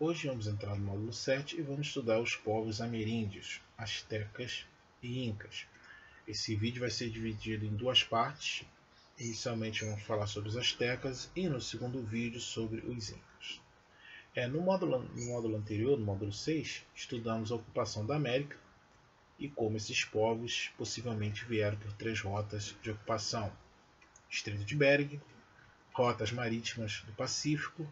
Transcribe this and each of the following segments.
Hoje vamos entrar no módulo 7 e vamos estudar os povos ameríndios, astecas e incas. Esse vídeo vai ser dividido em duas partes. Inicialmente vamos falar sobre os astecas e no segundo vídeo sobre os incas. No módulo anterior, no módulo 6, estudamos a ocupação da América e como esses povos possivelmente vieram por 3 rotas de ocupação: Estreito de Bering, rotas marítimas do Pacífico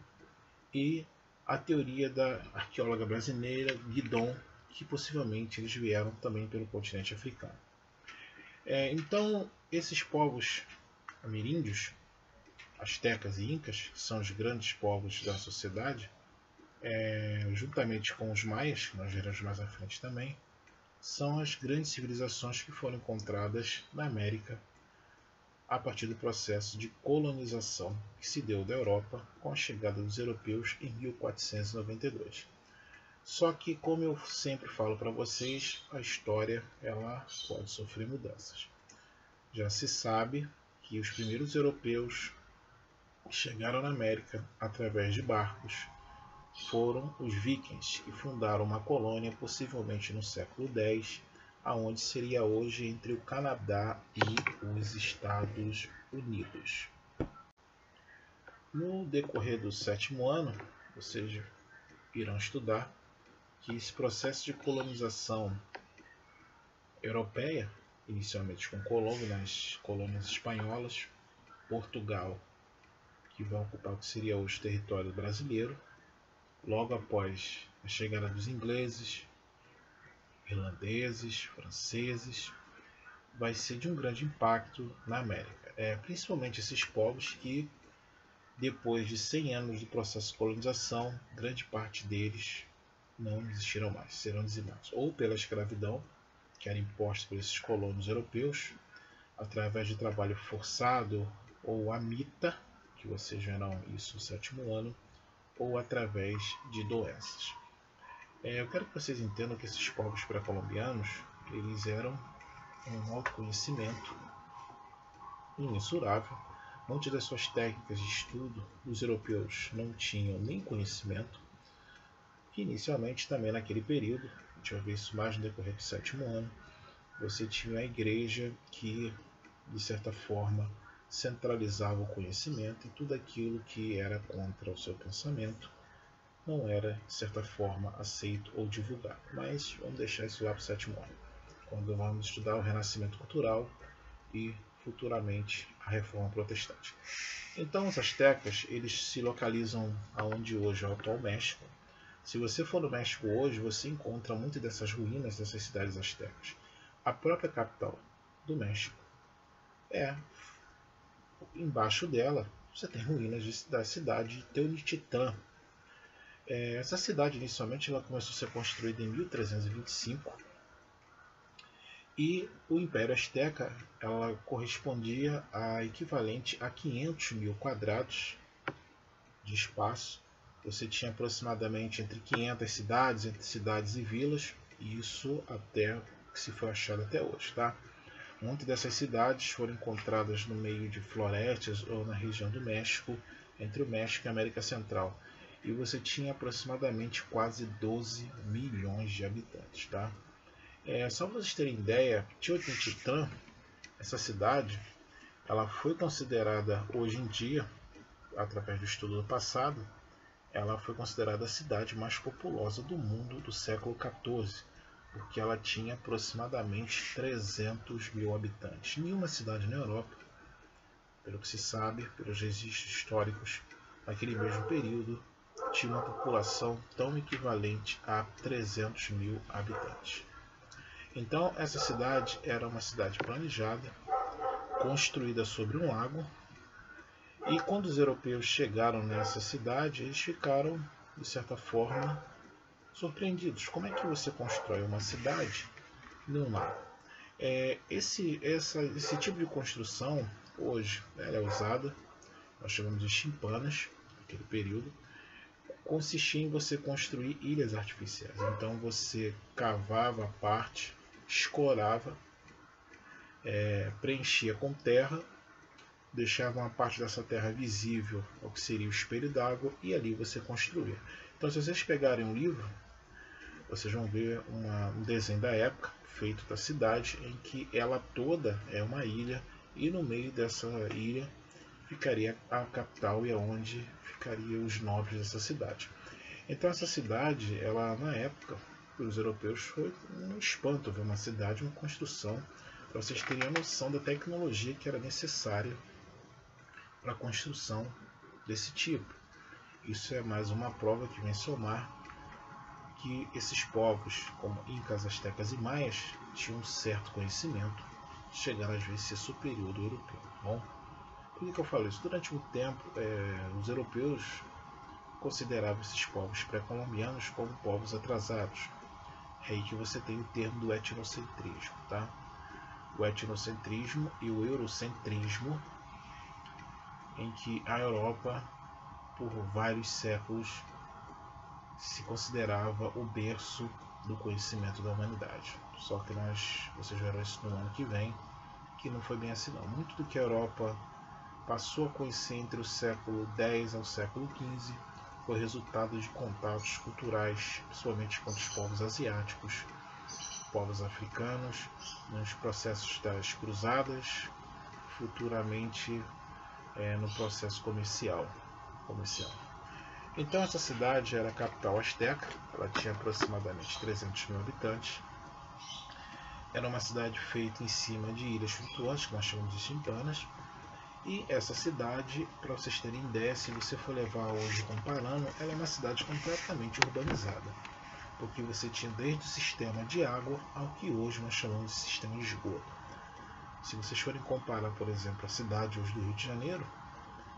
e a teoria da arqueóloga brasileira Guidon, que possivelmente eles vieram também pelo continente africano. Então, esses povos ameríndios, astecas e incas, que são os grandes povos da sociedade, juntamente com os maias, que nós veremos mais à frente também, são as grandes civilizações que foram encontradas na América a partir do processo de colonização que se deu da Europa com a chegada dos europeus em 1492. Só que, como eu sempre falo para vocês, a história ela pode sofrer mudanças. Já se sabe que os primeiros europeus que chegaram na América através de barcos foram os vikings, que fundaram uma colônia possivelmente no século X, aonde seria hoje entre o Canadá e os Estados Unidos. No decorrer do 7º ano, vocês irão estudar que esse processo de colonização europeia, inicialmente com Colombo nas colônias espanholas, Portugal, que vai ocupar o que seria hoje o território brasileiro, logo após a chegada dos ingleses, irlandeses, franceses, vai ser de um grande impacto na América. Principalmente esses povos que, depois de 100 anos do processo de colonização, grande parte deles não existirão mais, serão dizimados, ou pela escravidão, que era imposta por esses colonos europeus, através de trabalho forçado, ou a mita, que vocês verão isso no 7º ano, ou através de doenças. Eu quero que vocês entendam que esses povos pré-colombianos, eles eram um autoconhecimento imensurável. Muitas das suas técnicas de estudo, os europeus não tinham nem conhecimento. E inicialmente também naquele período, a gente vai ver isso mais no decorrer do 7º ano, você tinha a igreja que, de certa forma, centralizava o conhecimento e tudo aquilo que era contra o seu pensamento não era, de certa forma, aceito ou divulgado. Mas vamos deixar isso lá para o 7º ano, quando vamos estudar o renascimento cultural e, futuramente, a reforma protestante. Então, os astecas, eles se localizam aonde hoje é o atual México. Se você for no México hoje, você encontra muitas dessas ruínas dessas cidades astecas. A própria capital do México embaixo dela, você tem ruínas da cidade de Teontitlán. Essa cidade, inicialmente, ela começou a ser construída em 1325 e o Império Azteca ela correspondia a equivalente a 500 mil quadrados de espaço. Você tinha aproximadamente entre 500 cidades, entre cidades e vilas, e isso até o que se foi achado até hoje, tá? Muitas dessas cidades foram encontradas no meio de florestas ou na região do México, entre o México e a América Central. E você tinha aproximadamente quase 12 milhões de habitantes, tá? Só para vocês terem ideia, Teotihuacan, essa cidade, ela foi considerada hoje em dia, através do estudo do passado, ela foi considerada a cidade mais populosa do mundo do século XIV, porque ela tinha aproximadamente 300 mil habitantes. Nenhuma cidade na Europa, pelo que se sabe, pelos registros históricos, naquele mesmo período, tinha uma população tão equivalente a 300 mil habitantes. Então, essa cidade era uma cidade planejada, construída sobre um lago, e quando os europeus chegaram nessa cidade, eles ficaram, de certa forma, surpreendidos. Como é que você constrói uma cidade num lago? Esse tipo de construção, hoje, ela é usada, nós chamamos de chimpanas, naquele período, consistia em você construir ilhas artificiais. Então você cavava a parte, escorava, preenchia com terra deixava uma parte dessa terra visível ao que seria o espelho d'água e ali você construía. Então, se vocês pegarem um livro, vocês vão ver um desenho da época feito da cidade, em que ela toda é uma ilha e no meio dessa ilha ficaria a capital e aonde ficariam os nobres dessa cidade. Então essa cidade, ela na época, para os europeus foi um espanto ver uma cidade, uma construção, para vocês terem a noção da tecnologia que era necessária para a construção desse tipo. Isso é mais uma prova que vem somar que esses povos, como Incas, Astecas e Maias, tinham um certo conhecimento, chegando às vezes a ser superior do europeu. Bom, por que eu falo isso? Durante muito tempo, os europeus consideravam esses povos pré-colombianos como povos atrasados. É aí que você tem o termo do etnocentrismo, tá? O etnocentrismo e o eurocentrismo, em que a Europa, por vários séculos, se considerava o berço do conhecimento da humanidade. Só que vocês verão isso no ano que vem, que não foi bem assim não. Muito do que a Europa passou a conhecer entre o século X ao século XV foi resultado de contatos culturais, principalmente com os povos asiáticos, povos africanos, nos processos das cruzadas, futuramente no processo comercial. Então essa cidade era a capital asteca, ela tinha aproximadamente 300 mil habitantes. Era uma cidade feita em cima de ilhas flutuantes, que nós chamamos de timpanas. E essa cidade, para vocês terem ideia, se você for levar hoje comparando, ela é uma cidade completamente urbanizada. Porque você tinha desde o sistema de água ao que hoje nós chamamos de sistema de esgoto. Se vocês forem comparar, por exemplo, a cidade hoje do Rio de Janeiro,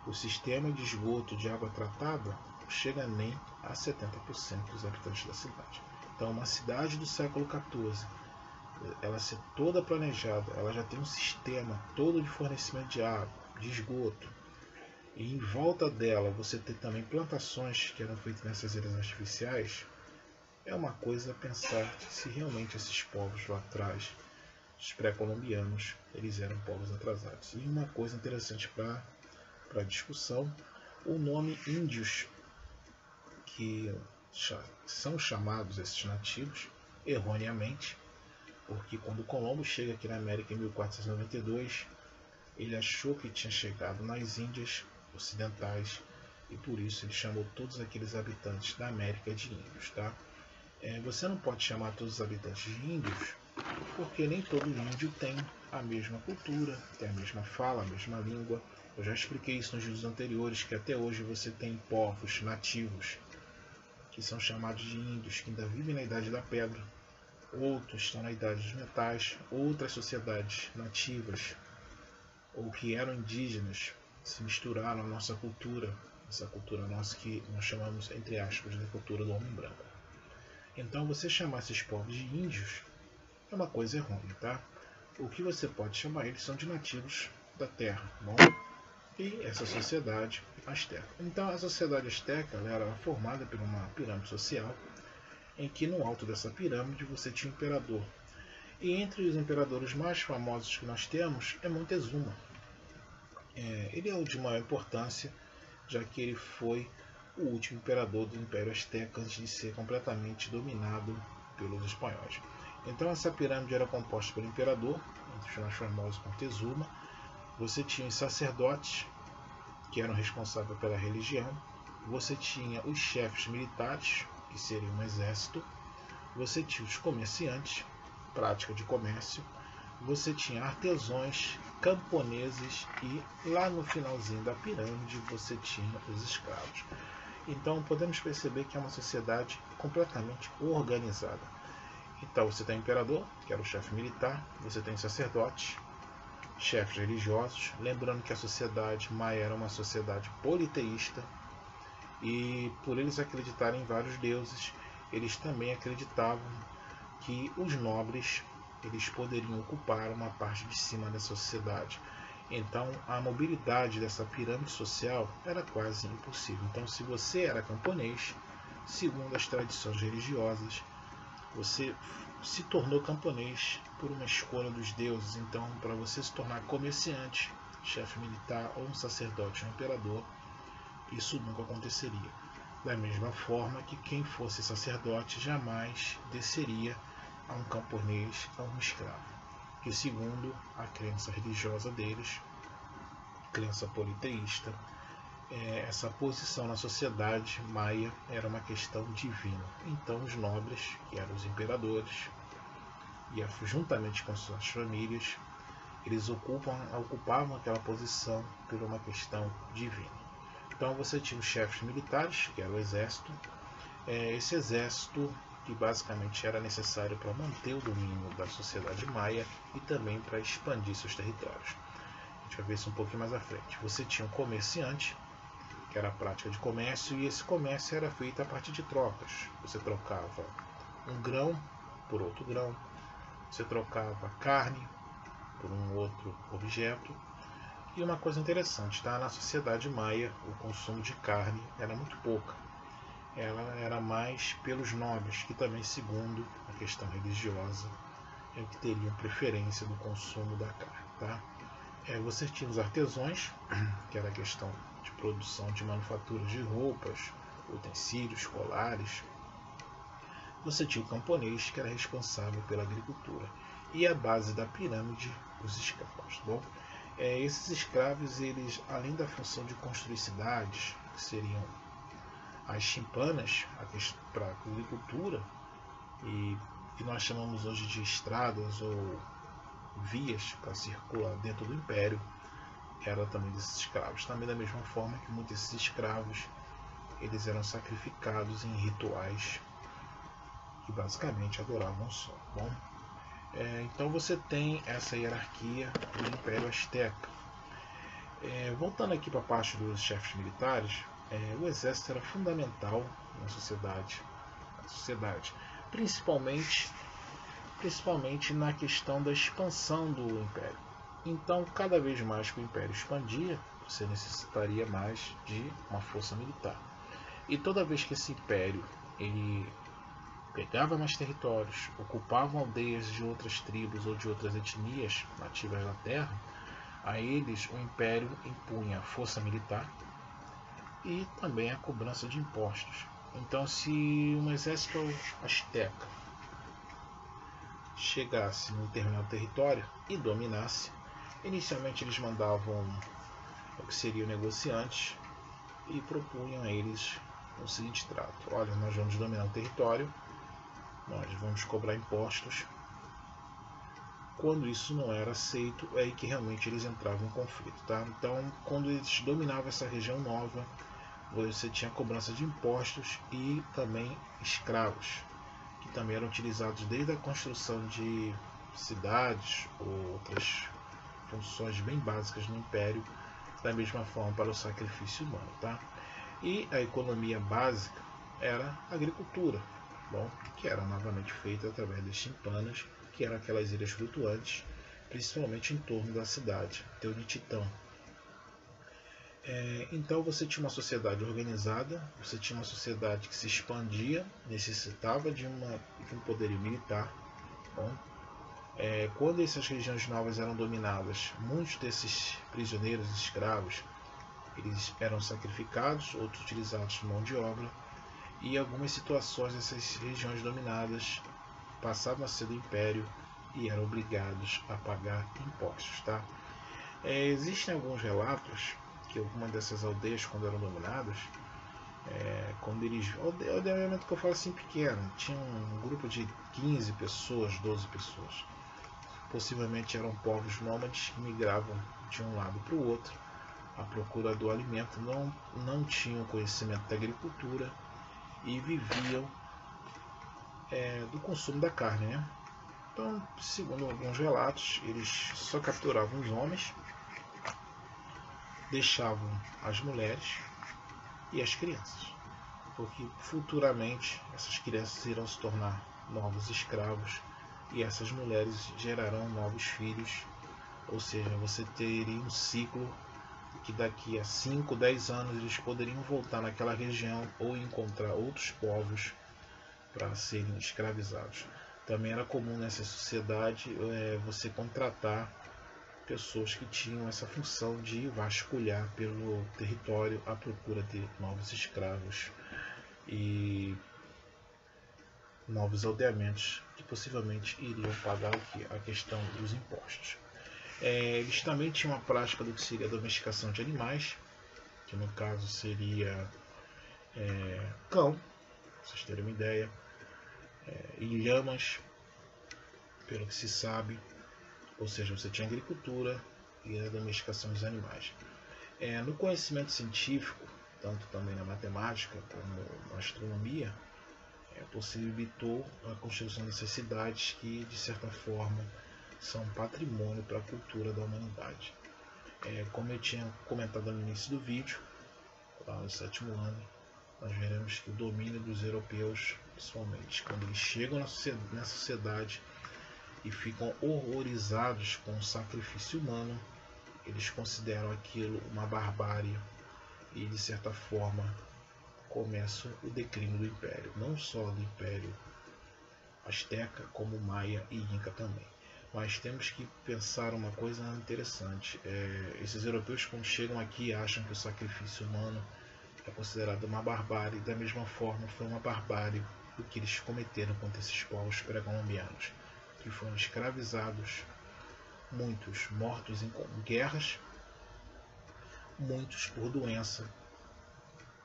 o sistema de esgoto de água tratada chega nem a 70% dos habitantes da cidade. Então, uma cidade do século XIV, ela ser toda planejada, ela já tem um sistema todo de fornecimento de água, de esgoto, e em volta dela você ter também plantações que eram feitas nessas ilhas artificiais, é uma coisa a pensar se realmente esses povos lá atrás, os pré-colombianos, eles eram povos atrasados. E uma coisa interessante para a discussão, o nome índios, que são chamados esses nativos erroneamente, porque quando Colombo chega aqui na América em 1492, ele achou que tinha chegado nas Índias ocidentais e por isso ele chamou todos aqueles habitantes da América de índios, tá? Você não pode chamar todos os habitantes de índios, porque nem todo índio tem a mesma cultura, tem a mesma fala, a mesma língua. Eu já expliquei isso nos vídeos anteriores, que até hoje você tem povos nativos que são chamados de índios, que ainda vivem na Idade da Pedra. Outros estão na Idade dos Metais, outras sociedades nativas ou que eram indígenas se misturaram à nossa cultura, essa cultura nossa que nós chamamos, entre aspas, de cultura do homem branco. Então você chamar esses povos de índios é uma coisa errônea, tá? O que você pode chamar eles são de nativos da terra, bom? E essa sociedade asteca. Então a sociedade asteca ela era formada por uma pirâmide social, em que no alto dessa pirâmide você tinha um imperador. E entre os imperadores mais famosos que nós temos é Montezuma. Ele é o de maior importância, já que ele foi o último imperador do Império Azteca antes de ser completamente dominado pelos espanhóis. Então essa pirâmide era composta pelo imperador, entre os mais famosos Montezuma. Você tinha os sacerdotes, que eram responsáveis pela religião. Você tinha os chefes militares, que seriam um exército. Você tinha os comerciantes, prática de comércio. Você tinha artesãos, camponeses e lá no finalzinho da pirâmide você tinha os escravos. Então podemos perceber que é uma sociedade completamente organizada. Então você tem o imperador, que era o chefe militar, você tem sacerdotes, chefes religiosos, lembrando que a sociedade maia era uma sociedade politeísta e por eles acreditarem em vários deuses, eles também acreditavam que os nobres eles poderiam ocupar uma parte de cima dessa sociedade. Então a mobilidade dessa pirâmide social era quase impossível. Então se você era camponês, segundo as tradições religiosas, você se tornou camponês por uma escolha dos deuses. Então para você se tornar comerciante, chefe militar ou um sacerdote ou um imperador, isso nunca aconteceria. Da mesma forma que quem fosse sacerdote jamais desceria a um camponês, a um escravo, que segundo a crença religiosa deles, crença politeísta, essa posição na sociedade maia era uma questão divina. Então os nobres, que eram os imperadores, e juntamente com suas famílias, eles ocupavam aquela posição por uma questão divina. Então você tinha os chefes militares, que era o exército. Esse exército que basicamente era necessário para manter o domínio da sociedade maia e também para expandir seus territórios. A gente vai ver isso um pouquinho mais à frente. Você tinha um comerciante, que era a prática de comércio, e esse comércio era feito a partir de trocas. Você trocava um grão por outro grão, você trocava carne por um outro objeto. E uma coisa interessante, tá? Na sociedade maia, o consumo de carne era muito pouca. Ela era mais pelos nobres, que também, segundo a questão religiosa, é que teriam preferência do consumo da carne, tá? Você tinha os artesãos, que era a questão de produção de manufaturas de roupas, utensílios, colares. Você tinha o camponês, que era responsável pela agricultura. E a base da pirâmide, os escravos. Bom, esses escravos, eles, além da função de construir cidades, que seriam as chimpanas para a agricultura, e que nós chamamos hoje de estradas ou vias para circular dentro do império, era também desses escravos. Também da mesma forma que muitos desses escravos, eles eram sacrificados em rituais que basicamente adoravam o sol. Bom, então você tem essa hierarquia do Império Azteca. Voltando aqui para a parte dos chefes militares, o exército era fundamental na sociedade, principalmente na questão da expansão do Império. Então, cada vez mais que o Império expandia, você necessitaria mais de uma força militar. E toda vez que esse Império ele pegava mais territórios, ocupava aldeias de outras tribos ou de outras etnias nativas da terra, a eles o Império impunha força militar e também a cobrança de impostos. Então, se um exército azteca chegasse num determinado território e dominasse, inicialmente eles mandavam o que seriam negociantes e propunham a eles o seguinte trato: olha, nós vamos dominar o território, nós vamos cobrar impostos. Quando isso não era aceito, é aí que realmente eles entravam em conflito, tá? Então, quando eles dominavam essa região nova, você tinha cobrança de impostos e também escravos, que também eram utilizados desde a construção de cidades ou outras funções bem básicas no Império, da mesma forma para o sacrifício humano, tá? E a economia básica era a agricultura, bom, que era novamente feita através das chimpanas, que eram aquelas ilhas flutuantes, principalmente em torno da cidade, Teonititã. Então você tinha uma sociedade organizada, você tinha uma sociedade que se expandia, necessitava de um poderio militar. Bom, quando essas regiões novas eram dominadas, muitos desses prisioneiros escravos eles eram sacrificados, outros utilizados como mão de obra, e em algumas situações essas regiões dominadas passavam a ser do Império e eram obrigados a pagar impostos, tá? Existem alguns relatos que algumas dessas aldeias, quando eram dominadas, quando eles... Aldeamento que eu falo assim pequeno, tinha um grupo de 15 pessoas, 12 pessoas. Possivelmente eram povos nômades que migravam de um lado para o outro à procura do alimento, não tinham conhecimento da agricultura e viviam do consumo da carne, né? Então, segundo alguns relatos, eles só capturavam os homens, deixavam as mulheres e as crianças, porque futuramente essas crianças irão se tornar novos escravos e essas mulheres gerarão novos filhos, ou seja, você teria um ciclo que daqui a 5, 10 anos eles poderiam voltar naquela região ou encontrar outros povos para serem escravizados. Também era comum nessa sociedade você contratar pessoas que tinham essa função de vasculhar pelo território à procura de novos escravos e novos aldeamentos que possivelmente iriam pagar a questão dos impostos. Eles também tinham a prática do que seria a domesticação de animais, que no caso seria cão, para vocês terem uma ideia, e lhamas, pelo que se sabe. Ou seja, você tinha agricultura e a domesticação dos animais. No conhecimento científico, tanto também na matemática como na astronomia, possibilitou a construção dessas cidades que, de certa forma, são patrimônio para a cultura da humanidade. Como eu tinha comentado no início do vídeo, lá no 7º ano, nós veremos que o domínio dos europeus, principalmente quando eles chegam na sociedade e ficam horrorizados com o sacrifício humano, eles consideram aquilo uma barbárie e, de certa forma, começa o declínio do Império, não só do Império Azteca, como Maia e Inca também. Mas temos que pensar uma coisa interessante. Esses europeus, quando chegam aqui, acham que o sacrifício humano é considerado uma barbárie. Da mesma forma, foi uma barbárie o que eles cometeram contra esses povos pré-colombianos, que foram escravizados, muitos mortos em guerras, muitos por doença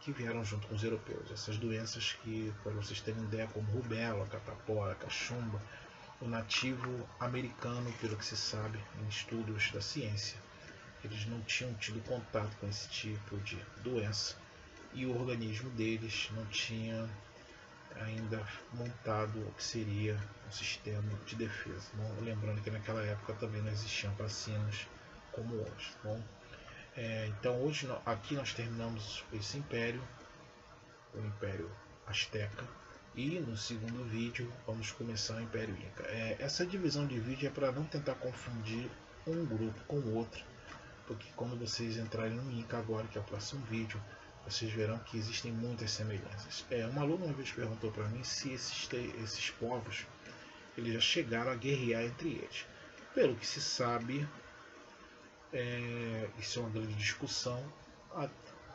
que vieram junto com os europeus. Essas doenças que, para vocês terem ideia, como rubéola, catapora, cachumba, o nativo americano, pelo que se sabe em estudos da ciência, eles não tinham tido contato com esse tipo de doença e o organismo deles não tinha ainda montado o que seria um sistema de defesa. Bom, lembrando que naquela época também não existiam vacinas como hoje. Bom, então hoje aqui nós terminamos esse império, o Império Azteca, e no segundo vídeo vamos começar o Império Inca. Essa divisão de vídeo é para não tentar confundir um grupo com o outro, porque quando vocês entrarem no Inca agora, que é o próximo vídeo, vocês verão que existem muitas semelhanças. Um aluno uma vez perguntou para mim se esses povos eles já chegaram a guerrear entre eles. Pelo que se sabe, isso é uma grande discussão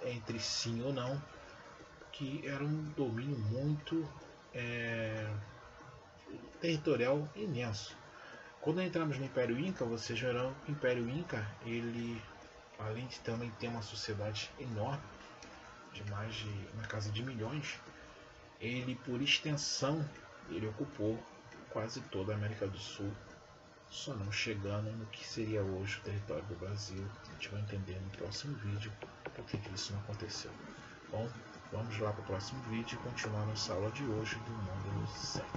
entre sim ou não, que era um domínio muito territorial imenso. Quando entramos no Império Inca, vocês verão que o Império Inca, ele, além de também ter uma sociedade enorme, de mais de na casa de milhões, ele por extensão ele ocupou quase toda a América do Sul, só não chegando no que seria hoje o território do Brasil. A gente vai entender no próximo vídeo por que isso não aconteceu. Bom, vamos lá para o próximo vídeo e continuar nossa aula de hoje do módulo 7.